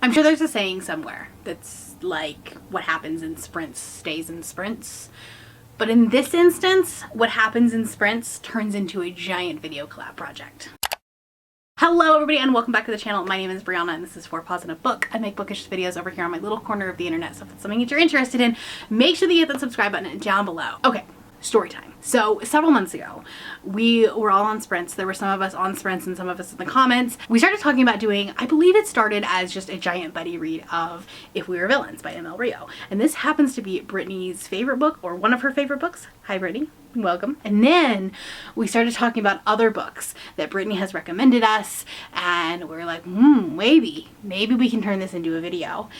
I'm sure there's a saying somewhere that's like, what happens in sprints stays in sprints. But in this instance, what happens in sprints turns into a giant video collab project. Hello everybody and welcome back to the channel. My name is Brianna and this is For Pause in a Book. I make bookish videos over here on my little corner of the internet, so if it's something that you're interested in, make sure that you hit that subscribe button down below. Okay, story time. So several months ago, we were all on sprints. There were some of us on sprints and some of us in the comments. We started talking about doing, I believe it started as just a giant buddy read of If We Were Villains by M.L. Rio. And this happens to be Brittany's favorite book, or one of her favorite books. Hi Brittany, welcome. And then we started talking about other books that Brittany has recommended us, and we were like, maybe we can turn this into a video.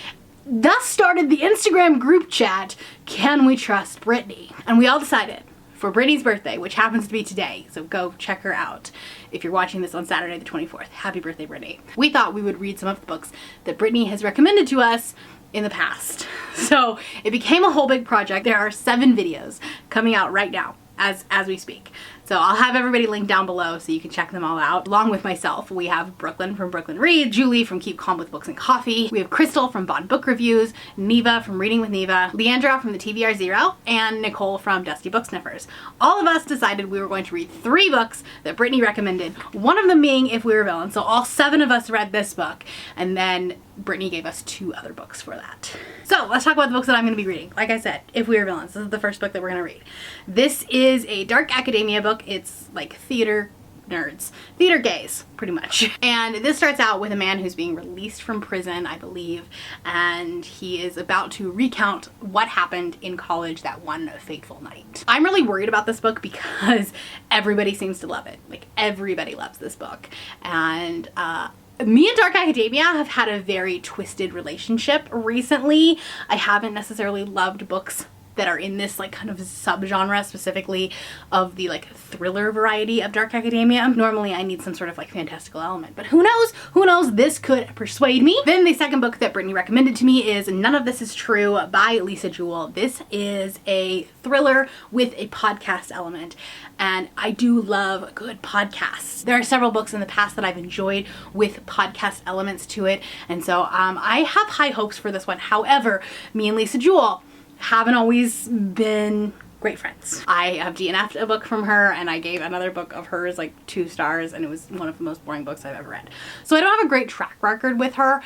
Thus started the Instagram group chat, Can We Trust Brittany? And we all decided, for Brittany's birthday, which happens to be today, so go check her out if you're watching this on Saturday the 24th. Happy birthday, Brittany. We thought we would read some of the books that Brittany has recommended to us in the past. So it became a whole big project. There are 7 videos coming out right now as we speak. So I'll have everybody linked down below so you can check them all out. Along with myself, we have Brooklyn from Brooklyn Reads, Julie from Keep Calm with Books and Coffee, we have Crystal from Bond Book Reviews, Neva from Reading with Neva, Leandra from the TBR Zero, and Nicole from Dusty Book Sniffers. All of us decided we were going to read 3 books that Brittany recommended, one of them being If We Were Villains. So all 7 of us read this book, and then Brittany gave us 2 other books for that. So let's talk about the books that I'm going to be reading. Like I said, If We Were Villains. This is the first book that we're going to read. This is a dark academia book. It's like theater nerds. Theater gays, pretty much. And this starts out with a man who's being released from prison, I believe, and he is about to recount what happened in college that one fateful night. I'm really worried about this book because everybody seems to love it. Like, everybody loves this book. And me and Dark Academia have had a very twisted relationship recently. I haven't necessarily loved books that are in this like kind of subgenre, specifically of the like thriller variety of Dark Academia. Normally I need some sort of like fantastical element, but who knows, this could persuade me. Then the second book that Brittany recommended to me is None of This Is True by Lisa Jewell. This is a thriller with a podcast element, and I do love good podcasts. There are several books in the past that I've enjoyed with podcast elements to it, and so I have high hopes for this one. However, me and Lisa Jewell haven't always been great friends. I have DNF'd a book from her, and I gave another book of hers like 2 stars, and it was one of the most boring books I've ever read. So I don't have a great track record with her,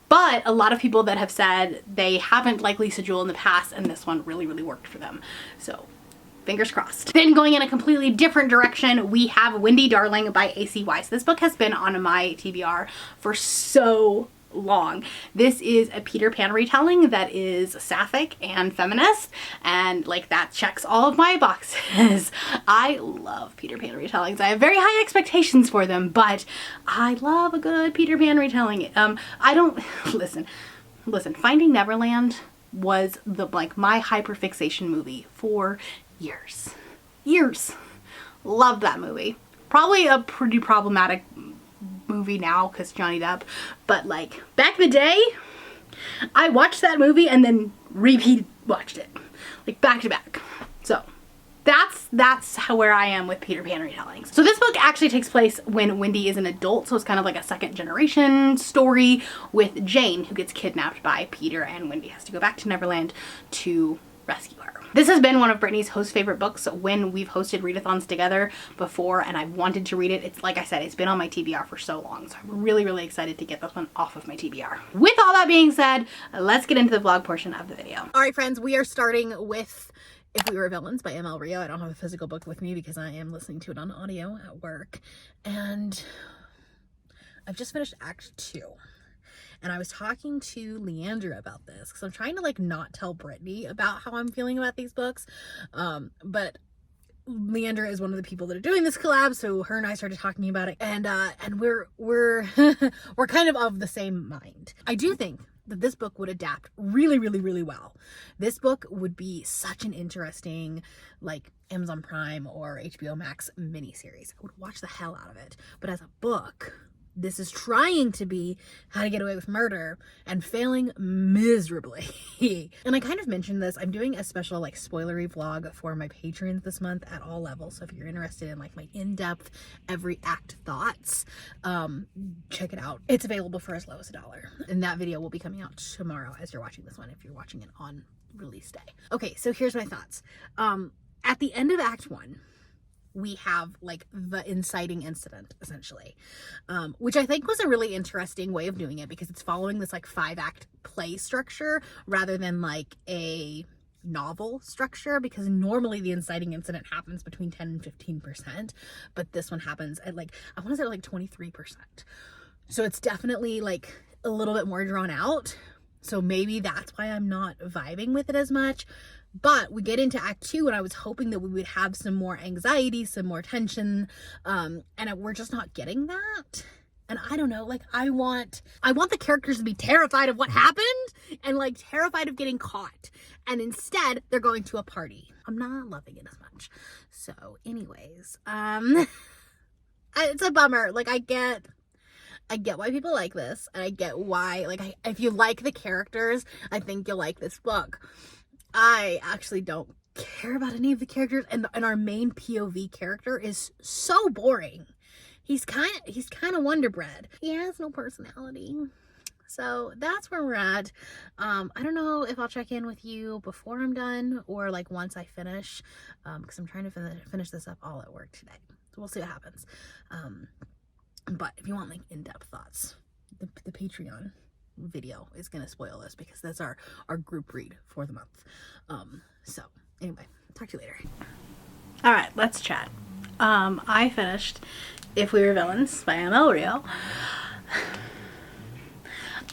but a lot of people that have said they haven't liked Lisa Jewell in the past, and this one really, really worked for them. So fingers crossed. Then going in a completely different direction, we have Wendy Darling by A.C. Weiss. This book has been on my TBR for so long. This is a Peter Pan retelling that is sapphic and feminist, and like that checks all of my boxes. I love Peter Pan retellings. I have very high expectations for them, but I love a good Peter Pan retelling. I don't listen, Finding Neverland was the like my hyperfixation movie for years. Loved that movie. Probably a pretty problematic movie now because Johnny Depp, but like back in the day I watched that movie and then repeat watched it like back to back. So that's where I am with Peter Pan retellings. So this book actually takes place when Wendy is an adult, so it's kind of like a second generation story with Jane, who gets kidnapped by Peter, and Wendy has to go back to Neverland to rescue her. This has been one of Brittany's host favorite books when we've hosted readathons together before, and I've wanted to read it. It's like I said, it's been on my TBR for so long, so I'm really, really excited to get this one off of my TBR. With all that being said, let's get into the vlog portion of the video. All right, friends, we are starting with If We Were Villains by M.L. Rio. I don't have a physical book with me because I am listening to it on audio at work, and I've just finished Act 2. And I was talking to Leandra about this because I'm trying to like not tell Brittany about how I'm feeling about these books. But Leandra is one of the people that are doing this collab, so her and I started talking about it, and we're we're kind of the same mind. I do think that this book would adapt really, really, really well. This book would be such an interesting like Amazon Prime or HBO Max miniseries. I would watch the hell out of it. But as a book, this is trying to be How to Get Away with Murder and failing miserably. And I kind of mentioned this. I'm doing a special like spoilery vlog for my patrons this month at all levels. So if you're interested in like my in-depth every act thoughts, check it out. It's available for as low as $1. And that video will be coming out tomorrow as you're watching this one, if you're watching it on release day. Okay, so here's my thoughts. At the end of Act 1, we have like the inciting incident essentially, which I think was a really interesting way of doing it because it's following this like 5-act play structure rather than like a novel structure, because normally the inciting incident happens between 10 and 15%, but this one happens at like, I want to say like 23%. So it's definitely like a little bit more drawn out. So maybe that's why I'm not vibing with it as much. But we get into Act 2 and I was hoping that we would have some more anxiety, some more tension, and we're just not getting that. And I don't know, like I want the characters to be terrified of what happened and like terrified of getting caught. And instead they're going to a party. I'm not loving it as much. So anyways, it's a bummer. Like I get why people like this, and I get why, like if you like the characters, I think you'll like this book. I actually don't care about any of the characters, and our main POV character is so boring. He's kind of Wonder Bread. He has no personality. So that's where we're at. I don't know if I'll check in with you before I'm done or like once I finish, because I'm trying to finish this up all at work today. So we'll see what happens. But if you want like in-depth thoughts, the Patreon video is gonna spoil this because that's our group read for the month. So anyway, talk to you later. All right, let's chat. I finished If We Were Villains by ML Rio.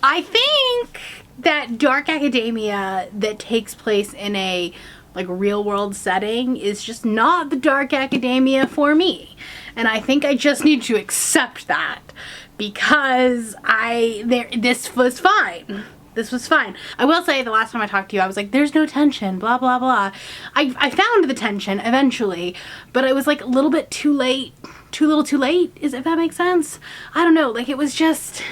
I think that dark academia that takes place in a like real world setting is just not the dark academia for me. And I think I just need to accept that, because this was fine. This was fine. I will say the last time I talked to you, I was like, there's no tension, blah, blah, blah. I found the tension eventually, but it was like a little bit too late. Too little too late, if that makes sense. I don't know, like it was just...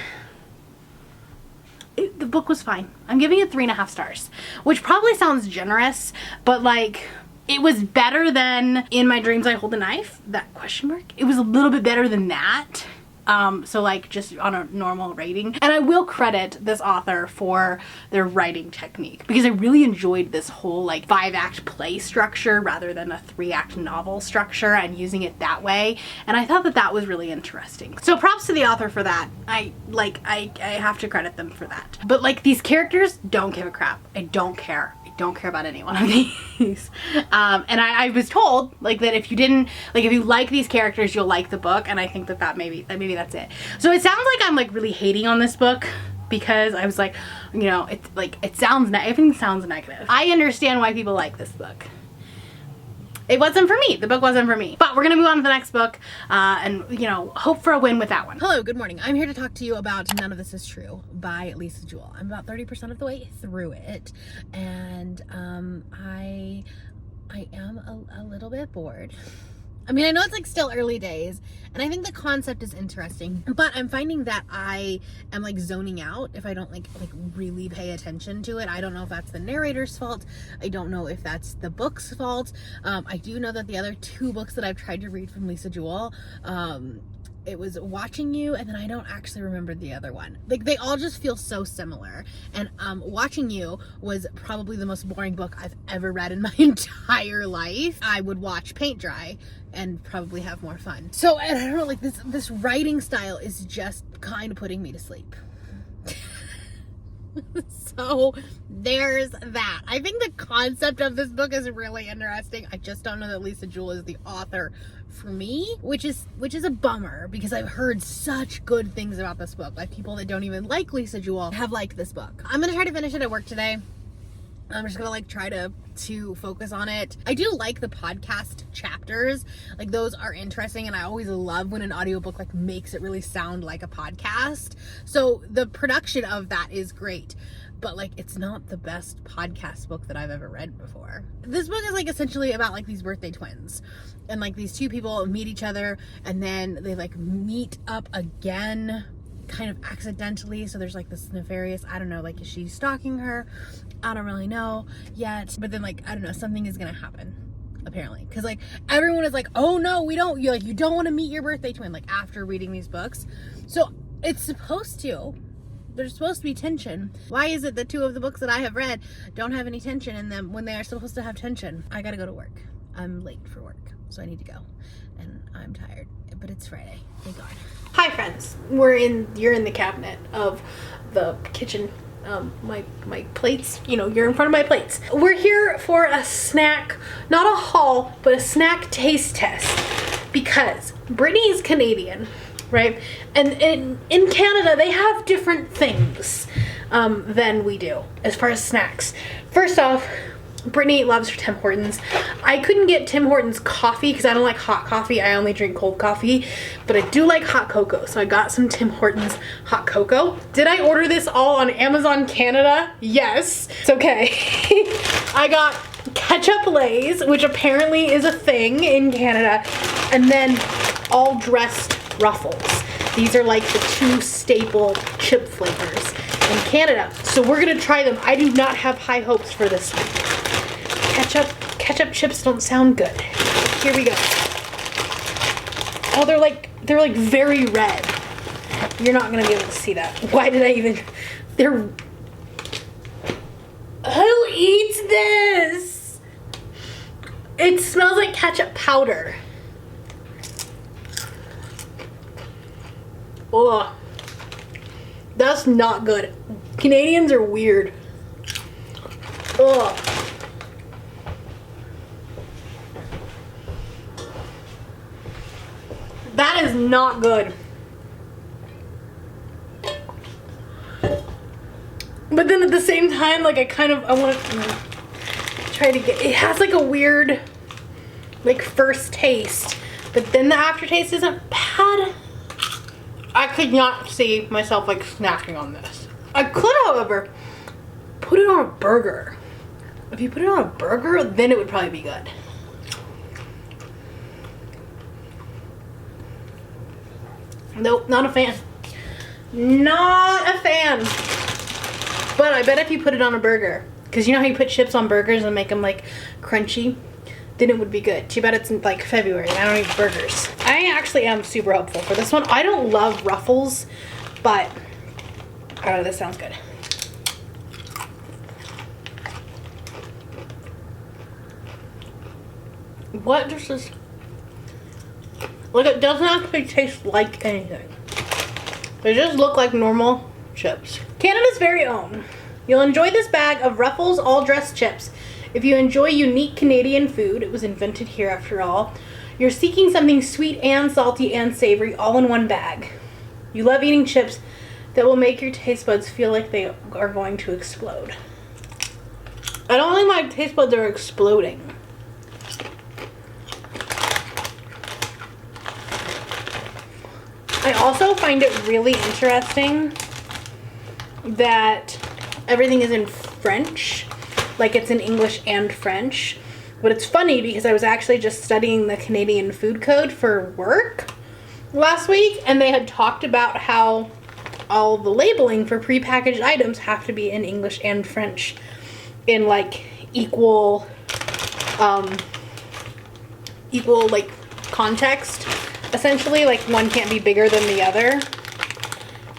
the book was fine. I'm giving it 3.5 stars, which probably sounds generous, but like... it was better than In My Dreams I Hold a Knife, that question mark. It was a little bit better than that. So like just on a normal rating. And I will credit this author for their writing technique, because I really enjoyed this whole like 5-act play structure rather than a 3-act novel structure, and using it that way. And I thought that was really interesting. So props to the author for that. I have to credit them for that. But like these characters don't give a crap. I don't care. Don't care about any one of these. And I was told like that if you like these characters, you'll like the book, and I think that maybe that's it. So it sounds like I'm like really hating on this book, because I was like, you know, it's like everything sounds negative. I understand why people like this book. It wasn't for me. The book wasn't for me. But we're gonna move on to the next book, and you know, hope for a win with that one. Hello, good morning. I'm here to talk to you about None of This Is True by Lisa Jewell. I'm about 30% of the way through it, and I am a little bit bored. I mean, I know it's like still early days, and I think the concept is interesting, but I'm finding that I am like zoning out if I don't like really pay attention to it. I don't know if that's the narrator's fault. I don't know if that's the book's fault. I do know that the other 2 books that I've tried to read from Lisa Jewell, it was Watching You, and then I don't actually remember the other one. Like they all just feel so similar. And Watching You was probably the most boring book I've ever read in my entire life. I would watch paint dry and probably have more fun. So, and I don't know, like this writing style is just kind of putting me to sleep. So there's that. I think the concept of this book is really interesting. I just don't know that Lisa Jewell is the author for me, which is a bummer, because I've heard such good things about this book. Like people that don't even like Lisa Jewell have liked this book. I'm gonna try to finish it at work today. I'm just gonna like try to focus on it. I do like the podcast chapters. Like those are interesting, and I always love when an audiobook like makes it really sound like a podcast. So the production of that is great. but like it's not the best podcast book that I've ever read before. This book is like essentially about like these birthday twins, and like these two people meet each other and then they like meet up again kind of accidentally. So there's like this nefarious, I don't know, like is she stalking her? I don't really know yet, but then like I don't know, something is gonna happen apparently, because like everyone is like, oh no, we don't, you like, you don't want to meet your birthday twin, like after reading these books. So it's supposed to, there's supposed to be tension. Why is it that two of the books that I have read don't have any tension in them when they are supposed to have tension? I gotta go to work. I'm late for work, so I need to go, and I'm tired, but it's Friday, thank God. Hi friends, you're in the cabinet of the kitchen. My plates, you know, you're in front of my plates. We're here for a snack, not a haul, but a snack taste test, because Brittany's Canadian, right? And in Canada, they have different things than we do as far as snacks. First off, Brittany loves her Tim Hortons. I couldn't get Tim Hortons coffee because I don't like hot coffee. I only drink cold coffee, but I do like hot cocoa. So I got some Tim Hortons hot cocoa. Did I order this all on Amazon Canada? Yes. It's okay. I got ketchup Lays, which apparently is a thing in Canada, and then all dressed Ruffles. These are like the two staple chip flavors in Canada. So we're gonna try them. I do not have high hopes for this one. Ketchup chips don't sound good. Here we go. Oh, they're like very red. You're not gonna be able to see that. Why did I even, who eats this? It smells like ketchup powder. Ugh. That's not good. Canadians are weird. Ugh. That is not good. But then at the same time, like I want to try to get, it has like a weird like first taste, but then the aftertaste isn't bad. I could not see myself like snacking on this. I could, however, put it on a burger. If you put it on a burger, then it would probably be good. Nope, not a fan. Not a fan. But I bet if you put it on a burger, because you know how you put chips on burgers and make them like crunchy, then it would be good. Too bad it's in like February and I don't eat burgers. I actually am super hopeful for this one. I don't love Ruffles, but I don't know, this sounds good. What does this, like, it doesn't actually taste like anything. They just look like normal chips. Canada's very own. You'll enjoy this bag of Ruffles all dressed chips. If you enjoy unique Canadian food, it was invented here after all. You're seeking something sweet and salty and savory all in one bag. You love eating chips that will make your taste buds feel like they are going to explode. I don't think my taste buds are exploding. I also find it really interesting that everything is in French, like it's in English and French. But it's funny because I was actually just studying the Canadian food code for work last week, and they had talked about how all the labeling for prepackaged items have to be in English and French in like equal like context. Essentially, like one can't be bigger than the other,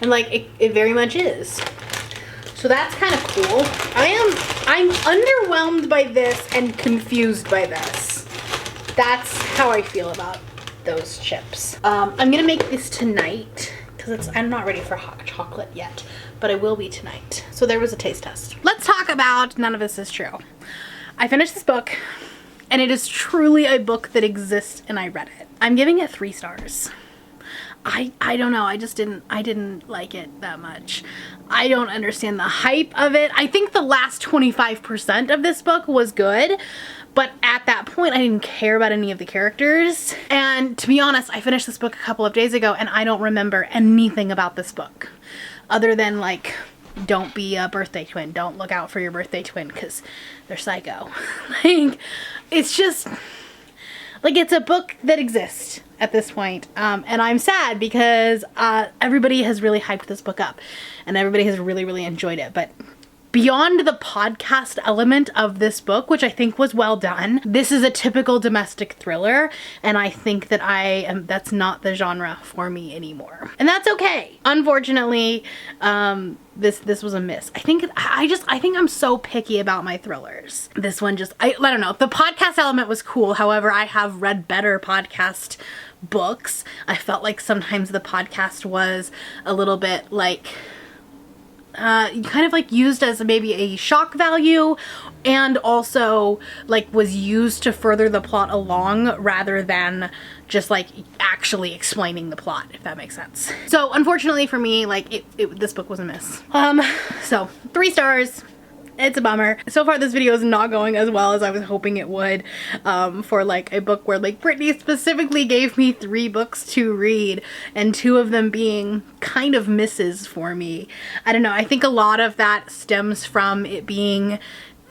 and like it very much is. So that's kind of cool. I'm underwhelmed by this and confused by this. That's how I feel about those chips. I'm gonna make this tonight because I'm not ready for hot chocolate yet, but I will be tonight. So there was a taste test. Let's talk about None of This Is True. I finished this book, and it is truly a book that exists, and I read it. I'm giving it 3 stars. I don't know, I didn't like it that much. I don't understand the hype of it. I think the last 25% of this book was good, but at that point I didn't care about any of the characters. And to be honest, I finished this book a couple of days ago and I don't remember anything about this book other than like don't be a birthday twin. Don't look out for your birthday twin because they're psycho. Like, it's just, like, it's a book that exists at this point. And I'm sad because everybody has really hyped this book up and everybody has really, really enjoyed it. But beyond the podcast element of this book, which I think was well done, this is a typical domestic thriller, and I think that that's not the genre for me anymore. And that's okay. Unfortunately, this was a miss. I think I'm so picky about my thrillers. This one just, I don't know. The podcast element was cool. However, I have read better podcast books. I felt like sometimes the podcast was a little bit like, kind of like used as maybe a shock value, and also like was used to further the plot along rather than just like actually explaining the plot, if that makes sense. So unfortunately for me, like this book was a miss. So 3 stars. It's a bummer. So far this video is not going as well as I was hoping it would, for like a book where like Brittany specifically gave me 3 books to read and 2 of them being kind of misses for me. I don't know, I think a lot of that stems from it being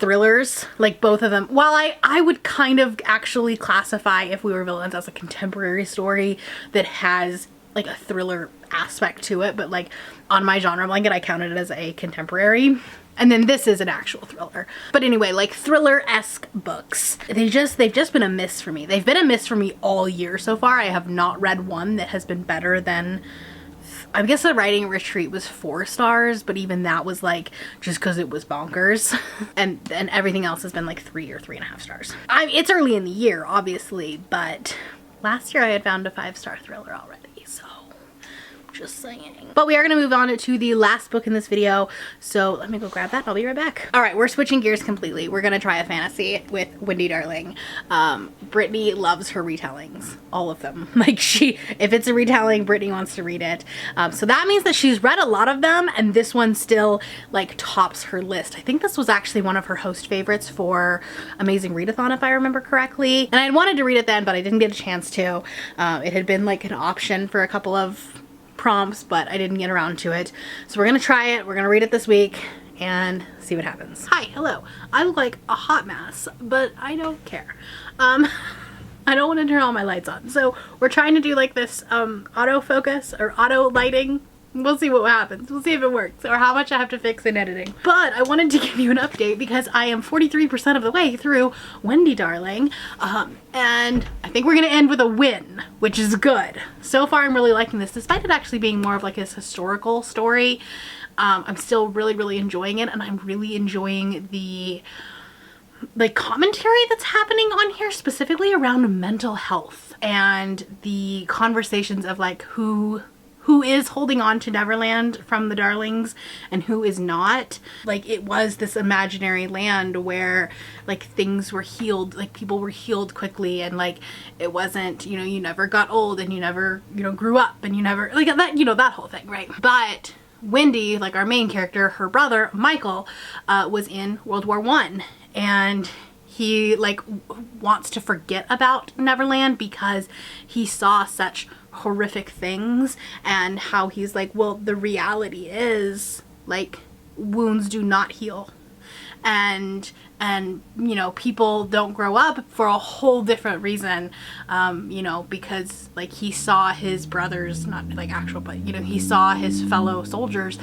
thrillers, like both of them. While I would kind of actually classify If We Were Villains as a contemporary story that has like a thriller aspect to it, but like on my genre blanket I counted it as a contemporary. And then this is an actual thriller. But anyway, like thriller-esque books, they've just been a miss for me. They've been a miss for me all year so far. I have not read one that has been better than, I guess The Writing Retreat was 4 stars, but even that was like just because it was bonkers. and everything else has been like 3 or 3.5 stars. It's early in the year, obviously, but last year I had found a 5-star thriller already, so just saying. But we are going to move on to the last book in this video, so let me go grab that. I'll be right back. All right, we're switching gears completely. We're going to try a fantasy with Wendy Darling. Brittany loves her retellings, all of them. Like if it's a retelling, Brittany wants to read it. So that means that she's read a lot of them, and this one still like tops her list. I think this was actually one of her host favorites for Amazing Readathon, if I remember correctly. And I wanted to read it then, but I didn't get a chance to. It had been like an option for a couple of prompts, but I didn't get around to it. So we're gonna try it. We're gonna read it this week and see what happens. Hi, hello. I look like a hot mess, but I don't care. I don't want to turn all my lights on. So we're trying to do like this autofocus or auto lighting. We'll see what happens. We'll see if it works or how much I have to fix in editing. But I wanted to give you an update because I am 43% of the way through Wendy Darling. And I think we're going to end with a win, which is good. So far I'm really liking this, despite it actually being more of like his historical story. I'm still really, really enjoying it, and I'm really enjoying the like commentary that's happening on here, specifically around mental health and the conversations of like who is holding on to Neverland from the Darlings and who is not. Like, it was this imaginary land where like things were healed, like people were healed quickly, and like it wasn't, you know, you never got old and you never, you know, grew up and you never, like that, you know, that whole thing, right? But Wendy, like our main character, her brother Michael, was in World War I, and he like wants to forget about Neverland because he saw such horrific things, and how he's like, well, the reality is like wounds do not heal, and you know, people don't grow up for a whole different reason, you know, because like he saw his brothers, not like actual, but you know, he saw his fellow soldiers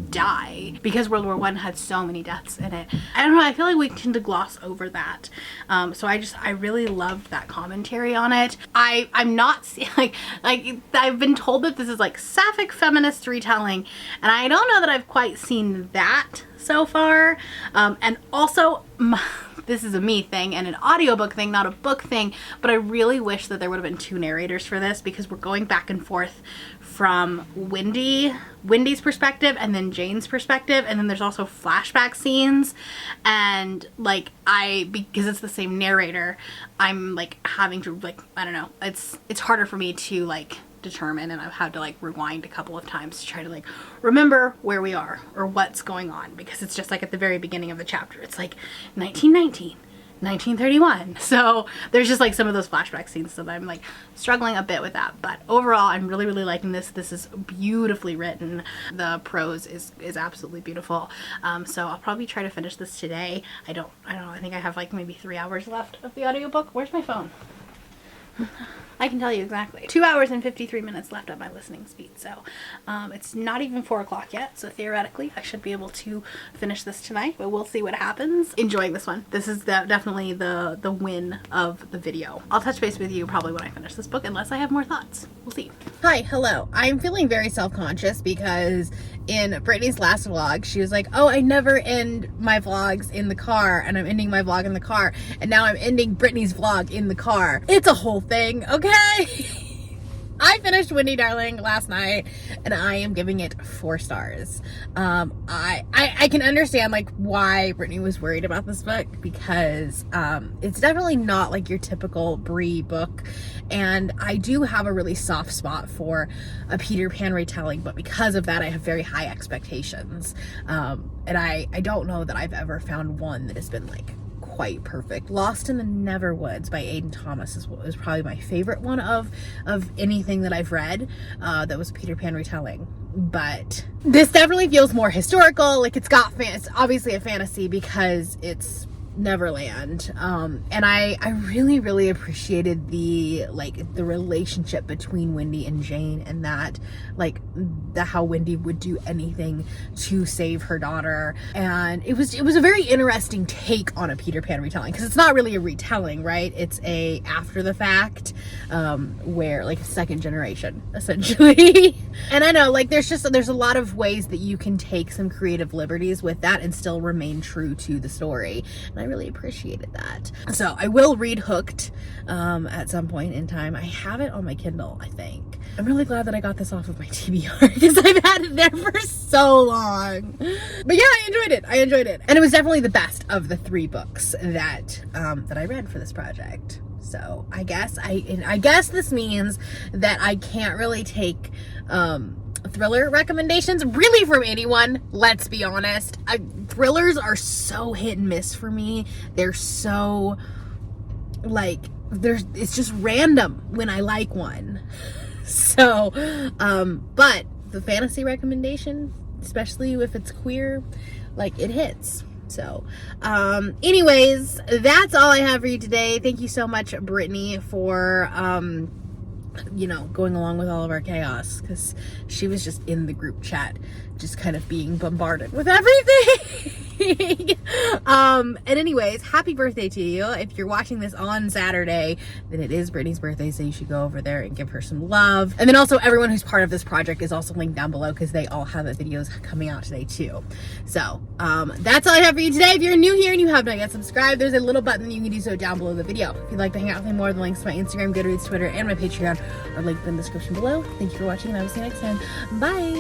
die because World War I had so many deaths in it. I don't know, I feel like we tend to gloss over that. So I really loved that commentary on it. I'm not like I've been told that this is like sapphic feminist retelling, and I don't know that I've quite seen that so far. And also this is a me thing and an audiobook thing, not a book thing, but I really wish that there would have been 2 narrators for this, because we're going back and forth from Wendy's perspective and then Jane's perspective, and then there's also flashback scenes, and like because it's the same narrator, I'm like having to like, I don't know, it's harder for me to like determine, and I've had to like rewind a couple of times to try to like remember where we are or what's going on, because it's just like at the very beginning of the chapter it's like 1919 1931. So there's just like some of those flashback scenes, so that I'm like struggling a bit with that. But overall, I'm really, really liking this. This is beautifully written. The prose is absolutely beautiful. So I'll probably try to finish this today. I don't know. I think I have like maybe 3 hours left of the audiobook. Where's my phone? I can tell you exactly. 2 hours and 53 minutes left at my listening speed. So it's not even 4 o'clock yet. So theoretically, I should be able to finish this tonight, but we'll see what happens. Enjoying this one. This is definitely the win of the video. I'll touch base with you probably when I finish this book, unless I have more thoughts. We'll see. Hi, hello. I'm feeling very self-conscious because in Brittany's last vlog, she was like, oh, I never end my vlogs in the car, and I'm ending my vlog in the car, and now I'm ending Brittany's vlog in the car. It's a whole thing, okay? I finished Wendy Darling last night, and I am giving it 4 stars. I can understand like why Brittany was worried about this book, because it's definitely not like your typical Brie book, and I do have a really soft spot for a Peter Pan retelling, but because of that I have very high expectations, and I don't know that I've ever found one that has been like quite perfect. Lost in the Neverwoods by Aiden Thomas is probably my favorite one of anything that I've read that was a Peter Pan retelling. But this definitely feels more historical. Like it's obviously a fantasy because it's Neverland, and I really, really appreciated the relationship between Wendy and Jane, and that how Wendy would do anything to save her daughter. And it was a very interesting take on a Peter Pan retelling, because it's not really a retelling, right? It's a after the fact, where like a second generation essentially. And I know like there's a lot of ways that you can take some creative liberties with that and still remain true to the story. I really appreciated that. So I will read Hooked at some point in time. I have it on my Kindle, I think. I'm really glad that I got this off of my TBR because I've had it there for so long. But yeah, I enjoyed it. And it was definitely the best of the 3 books that I read for this project. So I guess this means that I can't really take thriller recommendations really from anyone. Let's be honest, thrillers are so hit and miss for me. They're so like it's just random when I like one. So but the fantasy recommendation, especially if it's queer, like it hits. So anyways, that's all I have for you today. Thank you so much, Brittany, for going along with all of our chaos, because she was just in the group chat just kind of being bombarded with everything. And anyways, happy birthday to you. If you're watching this on Saturday, then it is Brittany's birthday, so you should go over there and give her some love. And then also everyone who's part of this project is also linked down below, because they all have the videos coming out today too. So that's all I have for you today. If you're new here and you have not yet subscribed, there's a little button that you can do so down below the video. If you'd like to hang out with me more, the links to my Instagram, Goodreads, Twitter, and my Patreon are linked in the description below. Thank you for watching, and I will see you next time. Bye.